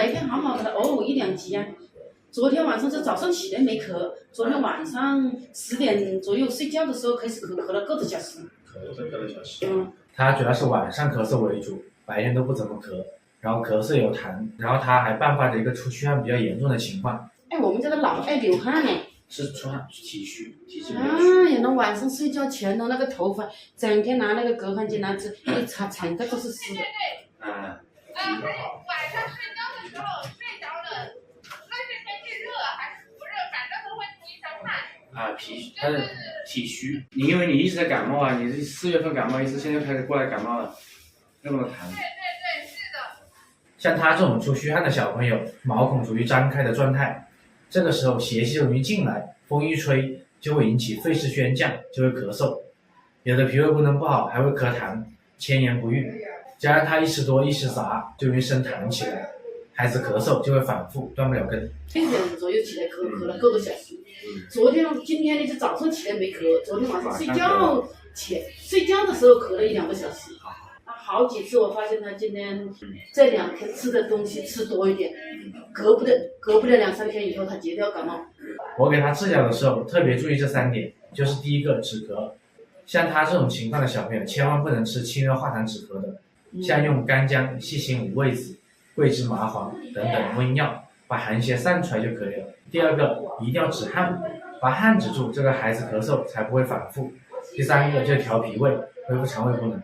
白天好好的，偶尔一两级啊。昨天晚上就早上起来没咳，昨天晚上10点左右睡觉的时候开始咳，咳了个多小时。咳了小时。他主要是晚上咳嗽为主，白天都不怎么咳，然后咳嗽有痰，然后他还伴发着一个出虚汗比较严重的情况。哎，我们家的老爱流汗呢。是出汗体虚。哎呀，那晚上睡觉前呢，那个头发整天拿那个隔汗巾拿着一擦，整个都是湿的。啊。还有晚上睡觉的时候睡着了，无论是天气热还是不热，反正都会出一身汗。他是体虚，因为你一直在感冒啊，你4月份感冒一次，现在开始过来感冒了，那么痰。对，是的。像他这种出虚汗的小朋友，毛孔处于张开的状态，这个时候邪气容易进来，风一吹就会引起肺势宣降，就会咳嗽。有的脾胃功能不好还会咳痰，千言不愈。加上他一吃多一吃杂，就容易生痰起来，孩子咳嗽就会反复断不了根。6点左右起来咳，咳了个多小时。今天呢就早上起来没咳，昨天晚上睡觉的时候咳了1、2个小时。好几次我发现他今天这2天吃的东西吃多一点，隔不了2、3天以后他绝对要感冒。我给他治疗的时候特别注意这3点，就是第一个止咳，像他这种情况的小朋友千万不能吃清热化痰止咳的，像用干姜、细辛、五味子、桂枝、麻黄等等温药把寒邪散出来就可以了。第二个一定要止汗，把汗止住，这个孩子咳嗽才不会反复。第三个就是调脾胃，恢复肠胃功能。